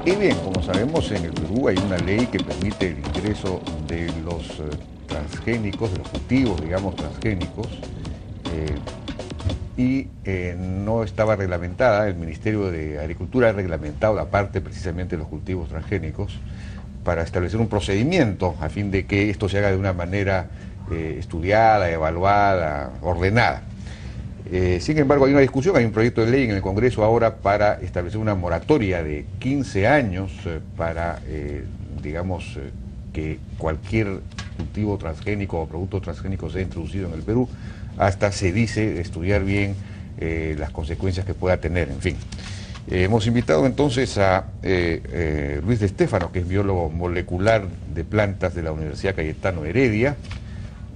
Y bien, como sabemos, en el Perú hay una ley que permite el ingreso de los transgénicos, de los cultivos, digamos, transgénicos, no estaba reglamentada. El Ministerio de Agricultura ha reglamentado la parte precisamente de los cultivos transgénicos para establecer un procedimiento a fin de que esto se haga de una manera estudiada, evaluada, ordenada. Sin embargo, hay una discusión, hay un proyecto de ley en el Congreso ahora para establecer una moratoria de 15 años para, digamos, que cualquier cultivo transgénico o producto transgénico sea introducido en el Perú, hasta se dice estudiar bien las consecuencias que pueda tener, en fin. Hemos invitado entonces a Luis de Estéfano, que es biólogo molecular de plantas de la Universidad Cayetano Heredia,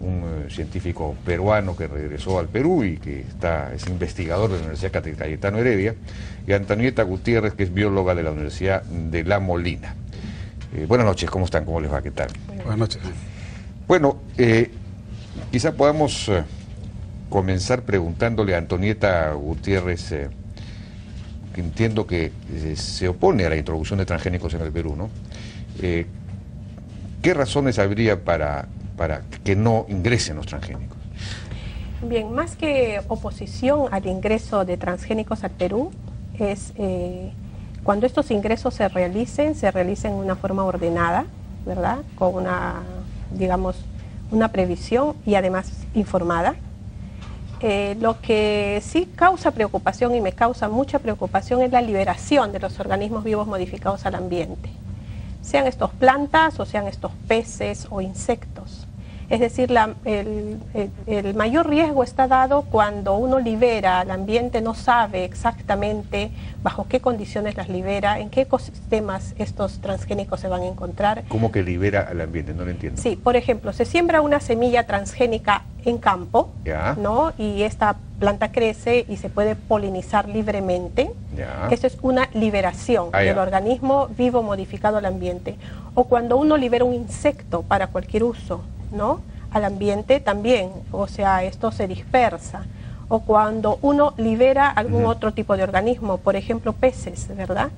un científico peruano que regresó al Perú y que es investigador de la Universidad Cayetano Heredia, y a Antonieta Gutiérrez, que es bióloga de la Universidad de La Molina. Buenas noches, ¿cómo están? ¿Cómo les va? ¿Qué tal? Buenas noches. Bueno, quizá podamos comenzar preguntándole a Antonieta Gutiérrez, que entiendo que se opone a la introducción de transgénicos en el Perú, ¿no? ¿Qué razones habría para que no ingresen los transgénicos? Bien, más que oposición al ingreso de transgénicos al Perú, es cuando estos ingresos se realicen de una forma ordenada, ¿verdad? Con una, digamos, una previsión y además informada. Lo que sí causa preocupación y me causa mucha preocupación es la liberación de los organismos vivos modificados al ambiente, sean estos plantas o sean estos peces o insectos. Es decir, el mayor riesgo está dado cuando uno libera al ambiente, no sabe exactamente bajo qué condiciones las libera, en qué ecosistemas estos transgénicos se van a encontrar. ¿Cómo que libera al ambiente? No lo entiendo. Sí, por ejemplo, se siembra una semilla transgénica en campo, ¿no? Y esta planta crece y se puede polinizar libremente. Esto es una liberación del organismo vivo modificado al ambiente. O cuando uno libera un insecto para cualquier uso, ¿no? Al ambiente también, o sea, esto se dispersa. O cuando uno libera algún otro tipo de organismo, por ejemplo peces, ¿verdad?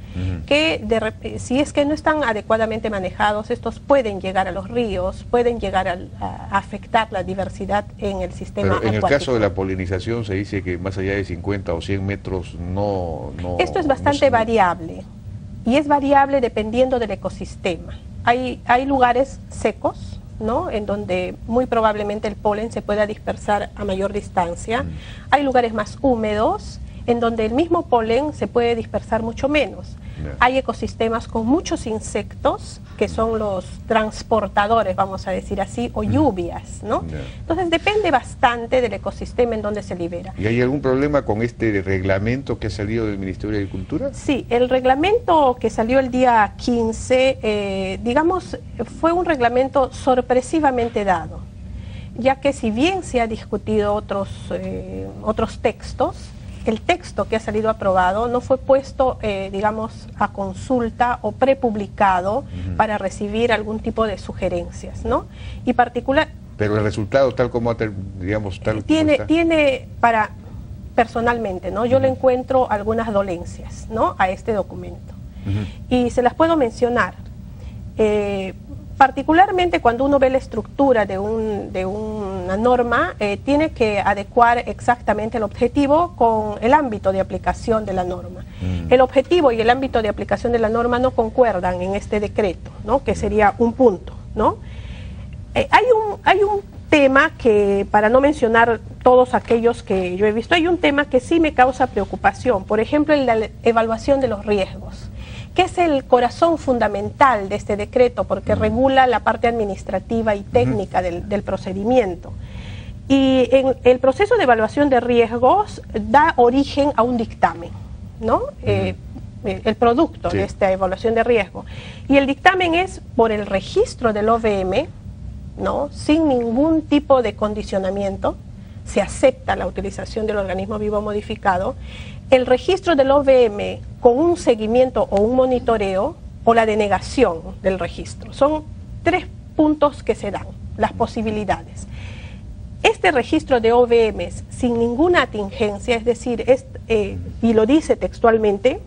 Que si es que no están adecuadamente manejados, estos pueden llegar a los ríos, pueden llegar a afectar la diversidad en el sistema acuático. Pero en el caso de la polinización se dice que más allá de 50 o 100 metros no... Esto es bastante variable, y es variable dependiendo del ecosistema. Hay lugares secos, ¿no? En donde muy probablemente el polen se pueda dispersar a mayor distancia. Hay lugares más húmedos en donde el mismo polen se puede dispersar mucho menos. Hay ecosistemas con muchos insectos que son los transportadores, vamos a decir así, o lluvias, ¿no? Entonces depende bastante del ecosistema en donde se libera. ¿Y hay algún problema con este reglamento que ha salido del Ministerio de Agricultura? Sí, el reglamento que salió el día 15, digamos, fue un reglamento sorpresivamente dado, ya que si bien se ha discutido otros textos, el texto que ha salido aprobado no fue puesto, digamos, a consulta o prepublicado para recibir algún tipo de sugerencias, ¿no? Y particular... Pero el resultado, tal como, digamos, tal tiene para, personalmente, ¿no? Yo le encuentro algunas dolencias, ¿no? A este documento. Y se las puedo mencionar. Particularmente cuando uno ve la estructura de una norma, tiene que adecuar exactamente el objetivo con el ámbito de aplicación de la norma. El objetivo y el ámbito de aplicación de la norma no concuerdan en este decreto, ¿no? Que sería un punto, ¿no? Hay un tema que, para no mencionar todos aquellos que yo he visto, hay un tema que sí me causa preocupación, por ejemplo, la evaluación de los riesgos, que es el corazón fundamental de este decreto, porque regula la parte administrativa y técnica del procedimiento. Y el proceso de evaluación de riesgos da origen a un dictamen, ¿no? El producto de esta evaluación de riesgo. Y el dictamen es por el registro del OVM, ¿no? Sin ningún tipo de condicionamiento, se acepta la utilización del organismo vivo modificado. El registro del OVM con un seguimiento o un monitoreo o la denegación del registro. Son 3 puntos que se dan, las posibilidades. Este registro de OVMs sin ninguna atingencia, es decir, y lo dice textualmente,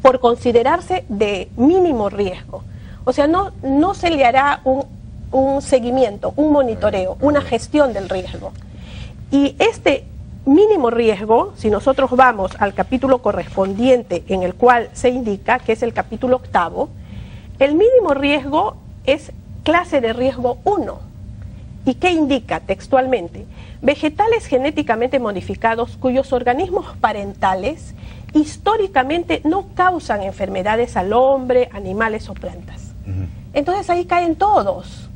por considerarse de mínimo riesgo. O sea, no se le hará un seguimiento, un monitoreo, una gestión del riesgo. Y este mínimo riesgo, si nosotros vamos al capítulo correspondiente en el cual se indica, que es el capítulo 8, el mínimo riesgo es clase de riesgo 1. ¿Y qué indica textualmente? Vegetales genéticamente modificados cuyos organismos parentales históricamente no causan enfermedades al hombre, animales o plantas. Entonces ahí caen todos.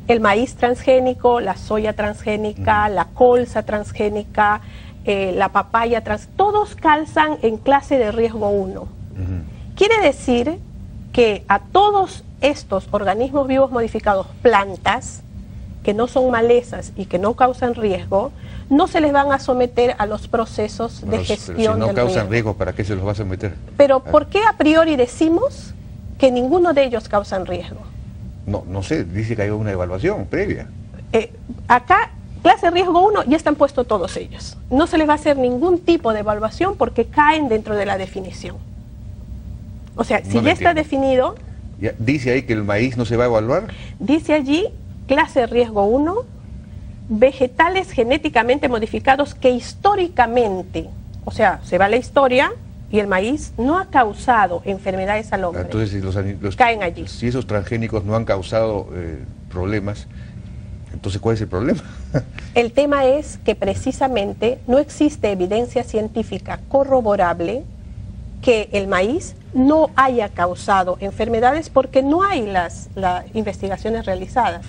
El maíz transgénico, la soya transgénica, la colza transgénica, la papaya todos calzan en clase de riesgo 1. Quiere decir que a todos estos organismos vivos modificados, plantas, que no son malezas y que no causan riesgo, no se les van a someter a los procesos de gestión del riesgo. Si no causan riesgo, ¿para qué se los va a someter? Pero ¿por qué a priori decimos que ninguno de ellos causan riesgo? No sé, dice que hay una evaluación previa. Acá, clase de riesgo 1, ya están puestos todos ellos. No se les va a hacer ningún tipo de evaluación porque caen dentro de la definición. O sea, si ya está definido... ¿Dice ahí que el maíz no se va a evaluar? Dice allí, clase de riesgo 1, vegetales genéticamente modificados que históricamente, o sea, se va la historia y el maíz no ha causado enfermedades al hombre. Entonces, si caen allí. Si esos transgénicos no han causado problemas, entonces ¿cuál es el problema? El tema es que precisamente no existe evidencia científica corroborable que el maíz no haya causado enfermedades porque no hay las investigaciones realizadas,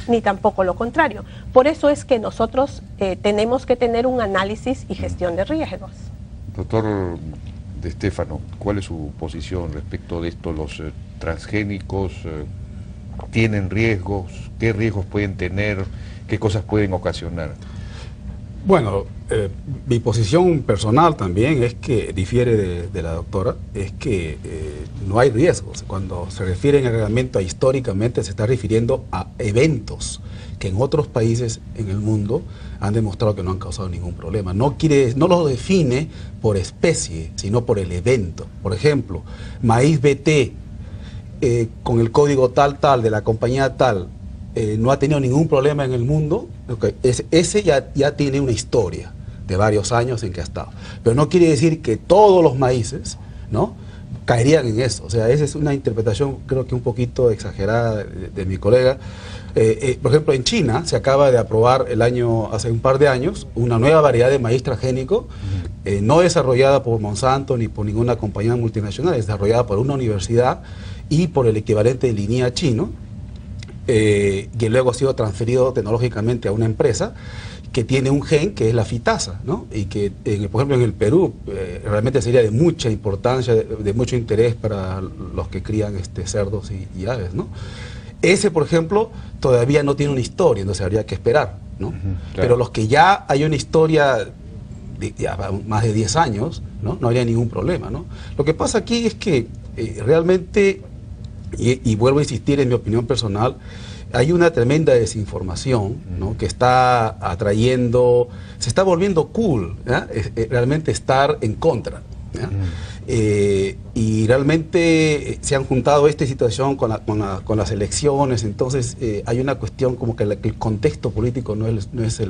ni tampoco lo contrario. Por eso es que nosotros tenemos que tener un análisis y gestión de riesgos. Doctor De Stefano, ¿cuál es su posición respecto de esto? ¿Los transgénicos tienen riesgos? ¿Qué riesgos pueden tener? ¿Qué cosas pueden ocasionar? Bueno, mi posición personal también es que, difiere de la doctora, es que no hay riesgos. Cuando se refiere en el reglamento a históricamente, se está refiriendo a eventos que en otros países en el mundo han demostrado que no han causado ningún problema. No lo define por especie, sino por el evento. Por ejemplo, maíz BT con el código tal de la compañía tal, no ha tenido ningún problema en el mundo, ese ya tiene una historia de varios años en que ha estado. Pero no quiere decir que todos los maíces, ¿no?, caerían en eso. O sea, esa es una interpretación creo que un poquito exagerada de mi colega. Por ejemplo, en China se acaba de aprobar hace un par de años, una nueva variedad de maíz transgénico, no desarrollada por Monsanto ni por ninguna compañía multinacional, es desarrollada por una universidad y por el equivalente de línea chino, que luego ha sido transferido tecnológicamente a una empresa que tiene un gen que es la fitasa, ¿no? Y que, por ejemplo, en el Perú realmente sería de mucha importancia, de mucho interés para los que crían cerdos y aves, ¿no? Ese, por ejemplo, todavía no tiene una historia, entonces habría que esperar, ¿no? Claro. Pero los que ya hay una historia de ya más de 10 años, ¿no?, no habría ningún problema, ¿no? Lo que pasa aquí es que realmente, y vuelvo a insistir en mi opinión personal, hay una tremenda desinformación, ¿no?, que está atrayendo, se está volviendo cool, realmente estar en contra, y realmente se han juntado esta situación con las elecciones. Entonces hay una cuestión como que el contexto político no es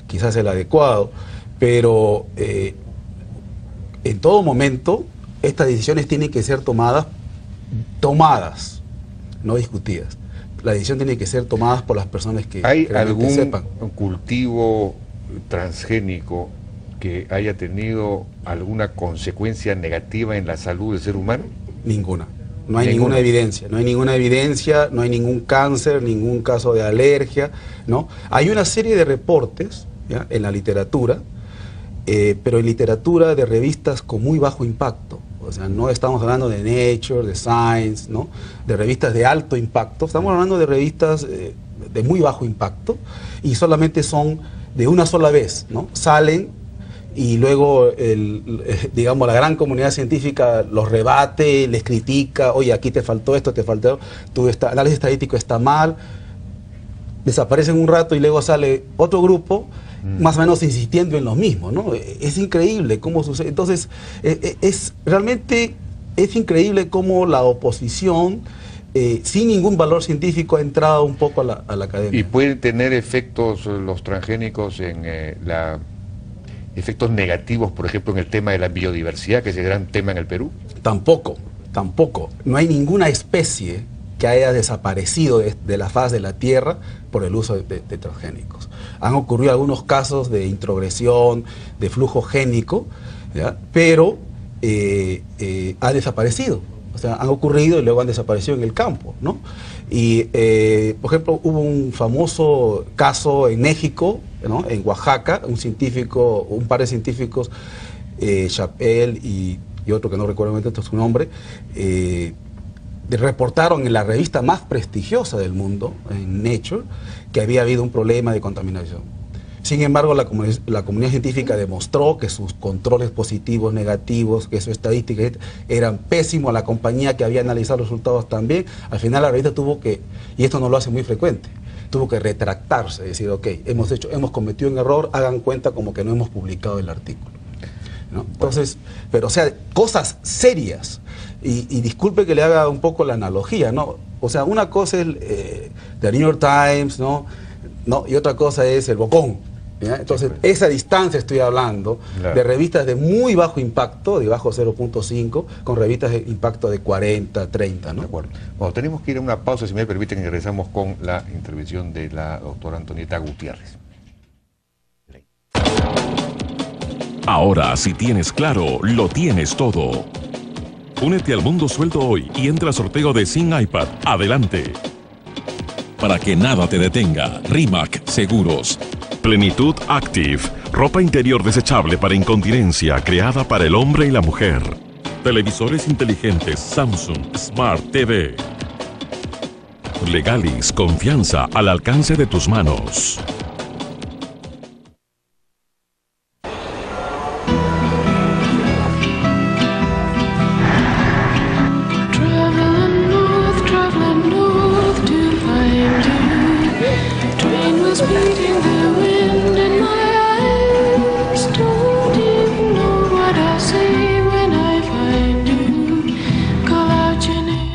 quizás el adecuado, pero en todo momento estas decisiones tienen que ser tomadas, no discutidas. La decisión tiene que ser tomada por las personas que ¿hay algún sepan. cultivo transgénico que haya tenido alguna consecuencia negativa en la salud del ser humano? Ninguna. No hay ninguna evidencia, no hay ninguna evidencia, no hay ningún cáncer, ningún caso de alergia, ¿no? Hay una serie de reportes, ¿ya?, en la literatura, pero en literatura de revistas con muy bajo impacto. O sea, no estamos hablando de Nature, de Science, ¿no?, de revistas de alto impacto, estamos hablando de revistas de muy bajo impacto y solamente son de una sola vez, ¿no? Salen y luego, digamos, la gran comunidad científica los rebate, les critica, oye, aquí te faltó esto, te faltó, tu análisis estadístico está mal, desaparecen un rato y luego sale otro grupo, más o menos insistiendo en lo mismo, ¿no? Es increíble cómo sucede. Entonces, es realmente es increíble cómo la oposición, sin ningún valor científico, ha entrado un poco a la academia. ¿Y pueden tener efectos los transgénicos en efectos negativos, por ejemplo, en el tema de la biodiversidad, que es el gran tema en el Perú? Tampoco. No hay ninguna especie que haya desaparecido de la faz de la Tierra por el uso de transgénicos. Han ocurrido algunos casos de introgresión, de flujo génico, ¿ya? Pero ha desaparecido. O sea, han ocurrido y luego han desaparecido en el campo, ¿no? Y, por ejemplo, hubo un famoso caso en México, ¿no? En Oaxaca, un par de científicos, Chappell y otro que no recuerdo su nombre, reportaron en la revista más prestigiosa del mundo, en Nature, que había habido un problema de contaminación. Sin embargo, la comunidad científica demostró que sus controles positivos, negativos, que su estadística eran pésimos. La compañía que había analizado los resultados también. Al final la revista tuvo que, y esto no lo hace muy frecuente, tuvo que retractarse, decir, ok, hemos cometido un error, hagan cuenta como que no hemos publicado el artículo, ¿no? Entonces, pero o sea, cosas serias. Y disculpe que le haga un poco la analogía, ¿no? O sea, una cosa es The New York Times, ¿no? Y otra cosa es el Bocón, ¿ya? Entonces, esa distancia estoy hablando, claro, de revistas de muy bajo impacto, de bajo 0.5, con revistas de impacto de 40, 30, ¿no? De acuerdo. Bueno, tenemos que ir a una pausa, si me permiten, y regresamos con la intervención de la doctora Antonieta Gutiérrez. Ahora, si tienes claro, lo tienes todo. Únete al Mundo Suelto hoy y entra al sorteo de Sin iPad. ¡Adelante! Para que nada te detenga, Rimac Seguros. Plenitud Active, ropa interior desechable para incontinencia, creada para el hombre y la mujer. Televisores inteligentes Samsung Smart TV. Legalis, confianza al alcance de tus manos.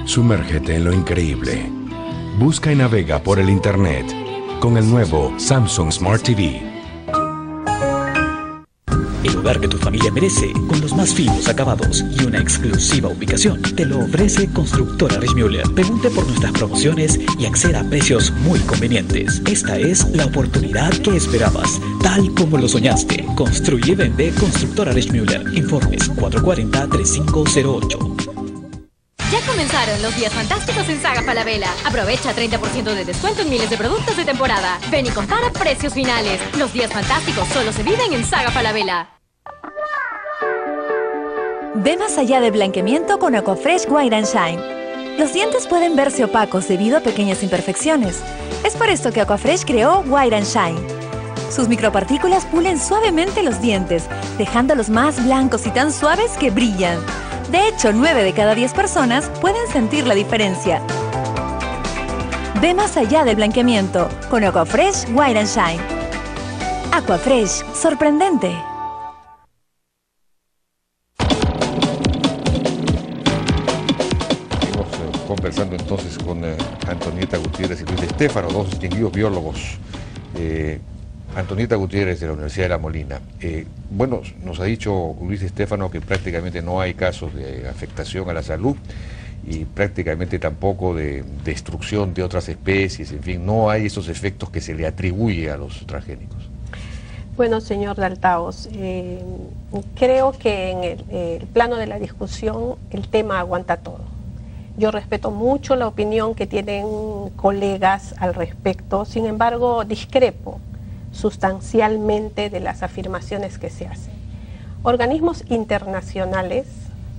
Sumérgete en lo increíble. Busca y navega por el Internet con el nuevo Samsung Smart TV. El hogar que tu familia merece, con los más finos acabados y una exclusiva ubicación, te lo ofrece Constructora Richmuller. Pregunte por nuestras promociones y acceda a precios muy convenientes. Esta es la oportunidad que esperabas, tal como lo soñaste. Construye y vende Constructora Richmuller. Informes 440-3508. Ya comenzaron los días fantásticos en Saga Falabella. Aprovecha 30% de descuento en miles de productos de temporada. Ven y compara precios finales. Los días fantásticos solo se viven en Saga Falabella. Ve más allá del blanqueamiento con Aquafresh White and Shine. Los dientes pueden verse opacos debido a pequeñas imperfecciones. Es por esto que Aquafresh creó White and Shine. Sus micropartículas pulen suavemente los dientes, dejándolos más blancos y tan suaves que brillan. De hecho, 9 de cada 10 personas pueden sentir la diferencia. Ve más allá del blanqueamiento con Aquafresh White and Shine. Aquafresh, sorprendente. Seguimos conversando entonces con Antonieta Gutiérrez y Luis Estéfano, dos distinguidos biólogos. Antonieta Gutiérrez de la Universidad de La Molina. Bueno, nos ha dicho Luis Estéfano que prácticamente no hay casos de afectación a la salud y prácticamente tampoco de destrucción de otras especies, en fin, no hay esos efectos que se le atribuye a los transgénicos. Bueno, señor Daltaos, creo que en el plano de la discusión el tema aguanta todo. Yo respeto mucho la opinión que tienen colegas al respecto, sin embargo discrepo sustancialmente de las afirmaciones que se hacen. Organismos internacionales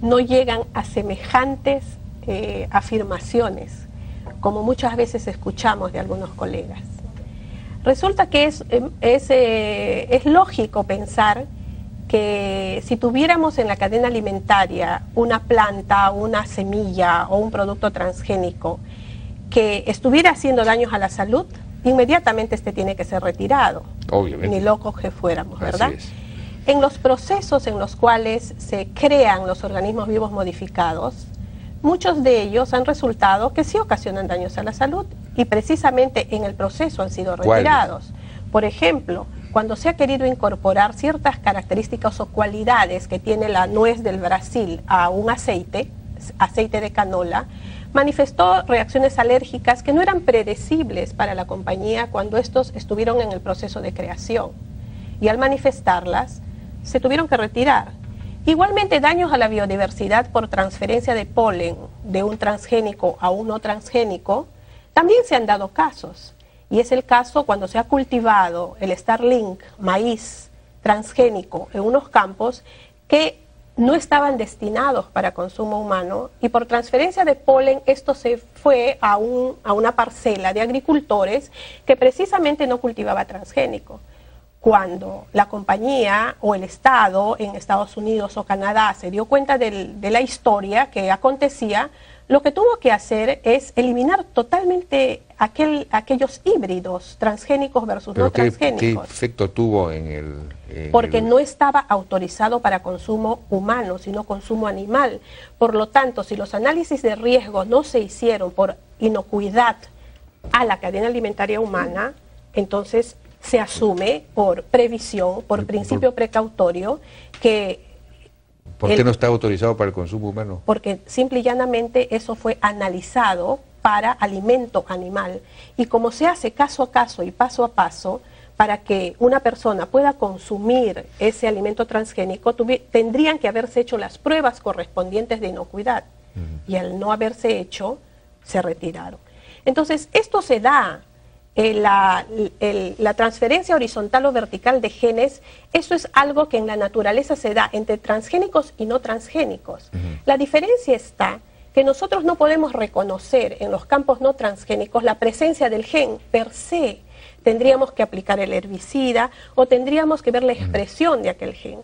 no llegan a semejantes afirmaciones como muchas veces escuchamos de algunos colegas. Resulta que es lógico pensar que si tuviéramos en la cadena alimentaria una planta, una semilla o un producto transgénico que estuviera haciendo daños a la salud, inmediatamente este tiene que ser retirado. Obviamente. Ni locos que fuéramos, ¿verdad? Así es. En los procesos en los cuales se crean los organismos vivos modificados, muchos de ellos han resultado que sí ocasionan daños a la salud y precisamente en el proceso han sido retirados. Por ejemplo, cuando se ha querido incorporar ciertas características o cualidades que tiene la nuez del Brasil a un aceite de canola, manifestó reacciones alérgicas que no eran predecibles para la compañía cuando estos estuvieron en el proceso de creación. Y al manifestarlas, se tuvieron que retirar. Igualmente, daños a la biodiversidad por transferencia de polen de un transgénico a un no transgénico, también se han dado casos. Y es el caso cuando se ha cultivado el Starlink, maíz transgénico, en unos campos que no estaban destinados para consumo humano y por transferencia de polen esto se fue a una parcela de agricultores que precisamente no cultivaba transgénico. Cuando la compañía o el Estado en Estados Unidos o Canadá se dio cuenta de la historia que acontecía, lo que tuvo que hacer es eliminar totalmente aquellos híbridos transgénicos versus no transgénicos. ¿Qué efecto tuvo en el...? Porque no estaba autorizado para consumo humano, sino consumo animal. Por lo tanto, si los análisis de riesgo no se hicieron por inocuidad a la cadena alimentaria humana, entonces se asume por previsión, por principio precautorio, que... ¿Por qué no está autorizado para el consumo humano? Porque simple y llanamente eso fue analizado para alimento animal. Y como se hace caso a caso y paso a paso, para que una persona pueda consumir ese alimento transgénico, tendrían que haberse hecho las pruebas correspondientes de inocuidad. Y al no haberse hecho, se retiraron. Entonces, esto se da... La transferencia horizontal o vertical de genes, eso es algo que en la naturaleza se da entre transgénicos y no transgénicos. La diferencia está que nosotros no podemos reconocer en los campos no transgénicos la presencia del gen per se. Tendríamos que aplicar el herbicida o tendríamos que ver la expresión de aquel gen.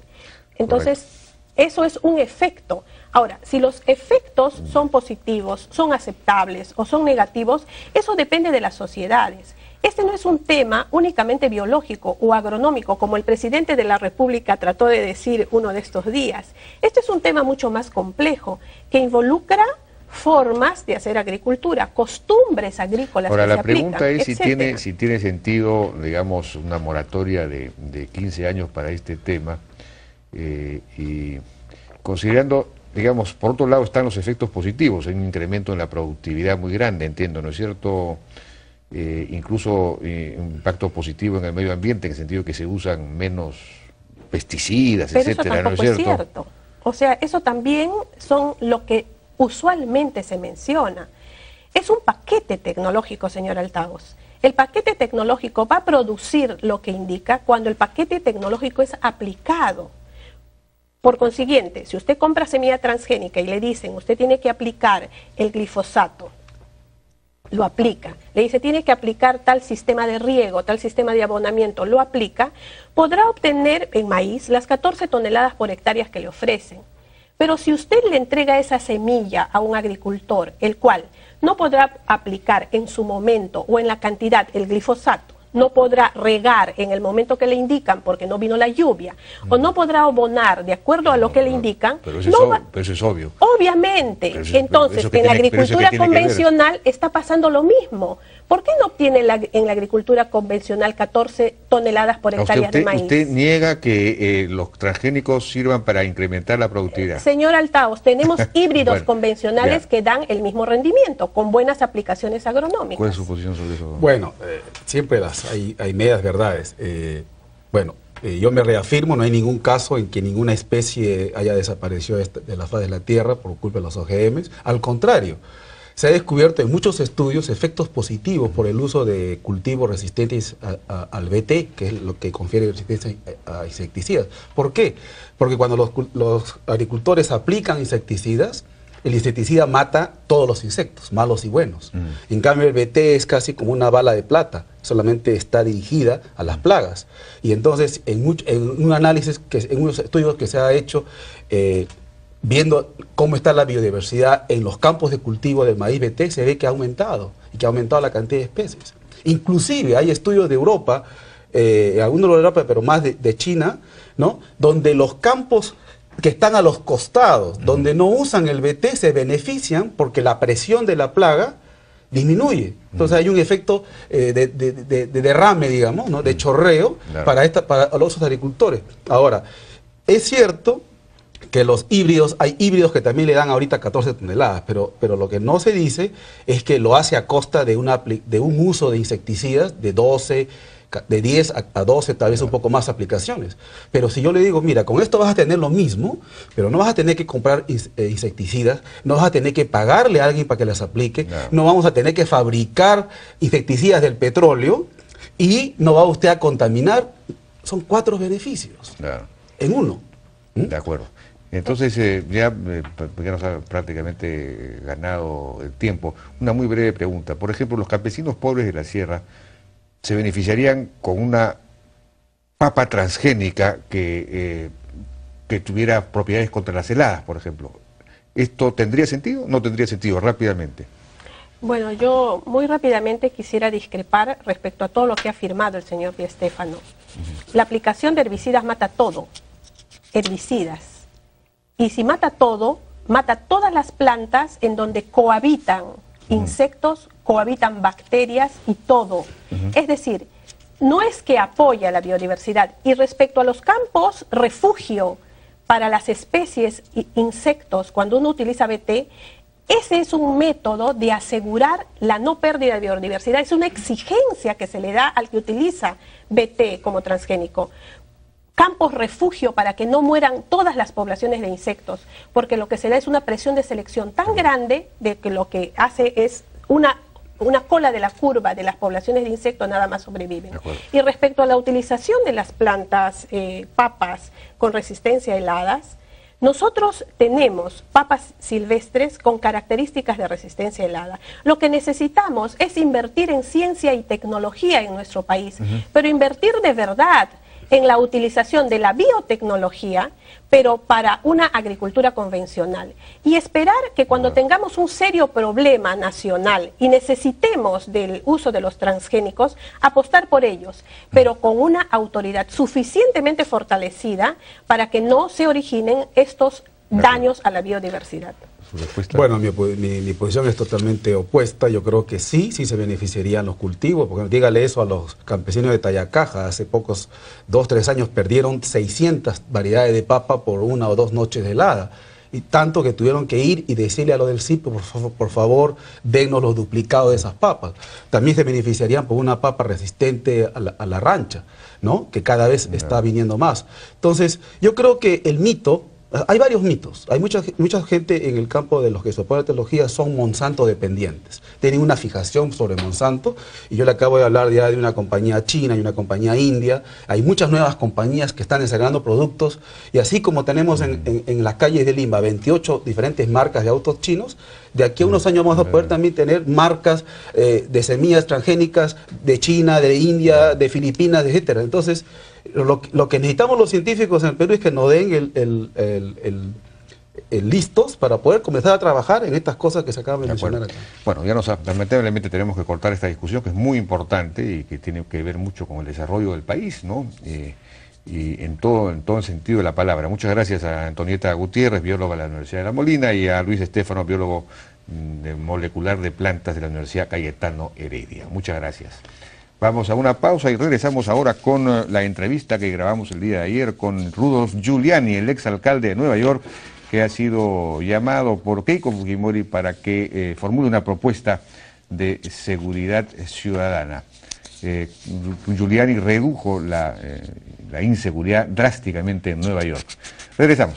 Entonces, eso es un efecto. Ahora, si los efectos son positivos, son aceptables o son negativos, eso depende de las sociedades. Este no es un tema únicamente biológico o agronómico, como el presidente de la República trató de decir uno de estos días. Este es un tema mucho más complejo, que involucra formas de hacer agricultura, costumbres agrícolas. Ahora, que la se pregunta aplican, es si tiene sentido, digamos, una moratoria de 15 años para este tema, y considerando... Digamos, por otro lado están los efectos positivos, hay un incremento en la productividad muy grande, entiendo, ¿no es cierto? Incluso un impacto positivo en el medio ambiente, en el sentido que se usan menos pesticidas, pero etcétera, eso ¿no es tampoco cierto? es cierto. O sea, eso también son lo que usualmente se menciona. Es un paquete tecnológico, señor Altavos. El paquete tecnológico va a producir lo que indica cuando el paquete tecnológico es aplicado. Por consiguiente, si usted compra semilla transgénica y le dicen, usted tiene que aplicar el glifosato, lo aplica. Le dice, tiene que aplicar tal sistema de riego, tal sistema de abonamiento, lo aplica, podrá obtener en maíz las 14 toneladas por hectárea que le ofrecen. Pero si usted le entrega esa semilla a un agricultor, el cual no podrá aplicar en su momento o en la cantidad el glifosato, no podrá regar en el momento que le indican porque no vino la lluvia, o no podrá abonar de acuerdo a lo que le indican, pero eso es obvio. Obviamente. Entonces, en la agricultura convencional está pasando lo mismo. ¿Por qué no obtiene en la agricultura convencional 14 toneladas por hectárea de maíz? ¿Usted niega que los transgénicos sirvan para incrementar la productividad? Señor Altavos, tenemos híbridos convencionales que dan el mismo rendimiento, con buenas aplicaciones agronómicas. ¿Cuál es su posición sobre eso? Bueno, siempre hay medias verdades. Yo me reafirmo, no hay ningún caso en que ninguna especie haya desaparecido de la faz de la Tierra por culpa de los OGMs. Al contrario, se ha descubierto en muchos estudios efectos positivos por el uso de cultivos resistentes al BT, que es lo que confiere resistencia a insecticidas. ¿Por qué? Porque cuando los agricultores aplican insecticidas, el insecticida mata todos los insectos, malos y buenos. En cambio, el BT es casi como una bala de plata, solamente está dirigida a las plagas. Y entonces, en un análisis, en unos estudios que se ha hecho, viendo cómo está la biodiversidad en los campos de cultivo del maíz BT, se ve que ha aumentado, y que ha aumentado la cantidad de especies. Inclusive hay estudios de Europa, algunos de Europa, pero más de China, ¿no? Donde los campos que están a los costados, donde no usan el BT, se benefician porque la presión de la plaga disminuye. Entonces hay un efecto de derrame, digamos, ¿no? De chorreo, claro, para los agricultores. Ahora, es cierto que los híbridos, hay híbridos que también le dan ahorita 14 toneladas, pero lo que no se dice es que lo hace a costa de un uso de insecticidas de 12, de 10 a 12, tal vez un poco más aplicaciones. Pero si yo le digo, mira, con esto vas a tener lo mismo, pero no vas a tener que comprar insecticidas, no vas a tener que pagarle a alguien para que las aplique, no vamos a tener que fabricar insecticidas del petróleo y no va usted a contaminar. Son 4 beneficios en uno. De acuerdo. Entonces, ya nos ha prácticamente ganado el tiempo. Una muy breve pregunta. Por ejemplo, los campesinos pobres de la sierra se beneficiarían con una papa transgénica que tuviera propiedades contra las heladas, por ejemplo. ¿Esto tendría sentido? No tendría sentido, rápidamente. Bueno, yo muy rápidamente quisiera discrepar respecto a todo lo que ha afirmado el señor Di Stéfano. La aplicación de herbicidas mata todo, herbicidas. Y si mata todo, mata todas las plantas en donde cohabitan insectos, cohabitan bacterias y todo. Es decir, no es que apoya la biodiversidad. Y respecto a los campos refugio para las especies insectos, cuando uno utiliza BT, ese es un método de asegurar la no pérdida de biodiversidad. Es una exigencia que se le da al que utiliza BT como transgénico. Campos refugio para que no mueran todas las poblaciones de insectos, porque lo que se da es una presión de selección tan grande de que lo que hace es una cola de la curva de las poblaciones de insectos nada más sobreviven. Y respecto a la utilización de las plantas papas con resistencia a heladas, nosotros tenemos papas silvestres con características de resistencia helada. Lo que necesitamos es invertir en ciencia y tecnología en nuestro país, pero invertir de verdad en la utilización de la biotecnología, pero para una agricultura convencional. Y esperar que cuando tengamos un serio problema nacional y necesitemos del uso de los transgénicos, apostar por ellos, pero con una autoridad suficientemente fortalecida para que no se originen estos daños a la biodiversidad. Bueno, mi posición es totalmente opuesta. Yo creo que sí se beneficiarían los cultivos, porque dígale eso a los campesinos de Tayacaja. Hace pocos 2-3 años perdieron 600 variedades de papa por 1 o 2 noches de helada. Y tanto que tuvieron que ir y decirle a los del CIP, por favor, dennos los duplicados de esas papas. También se beneficiarían por una papa resistente a la rancha, ¿no? Que cada vez está viniendo más. Entonces, yo creo que el mito... Hay varios mitos. Hay mucha gente en el campo de los que se oponen a la tecnología son Monsanto dependientes. Tienen una fijación sobre Monsanto. Y yo le acabo de hablar ya de una compañía china y una compañía india. Hay muchas nuevas compañías que están desarrollando productos. Y así como tenemos en las calles de Lima 28 diferentes marcas de autos chinos, de aquí a unos años vamos a poder también tener marcas de semillas transgénicas de China, de India, de Filipinas, etc. Entonces, lo que necesitamos los científicos en el Perú es que nos den listos para poder comenzar a trabajar en estas cosas que se acaban de mencionar acá. Bueno, ya lamentablemente tenemos que cortar esta discusión, que es muy importante y que tiene que ver mucho con el desarrollo del país, ¿no? Y en todo el sentido de la palabra. Muchas gracias a Antonieta Gutiérrez, bióloga de la Universidad de La Molina, y a Luis Stéfano, biólogo molecular de plantas de la Universidad Cayetano Heredia. Muchas gracias. Vamos a una pausa y regresamos ahora con la entrevista que grabamos el día de ayer con Rudolph Giuliani, el exalcalde de Nueva York, que ha sido llamado por Keiko Fujimori para que formule una propuesta de seguridad ciudadana. Giuliani redujo la inseguridad drásticamente en Nueva York. Regresamos.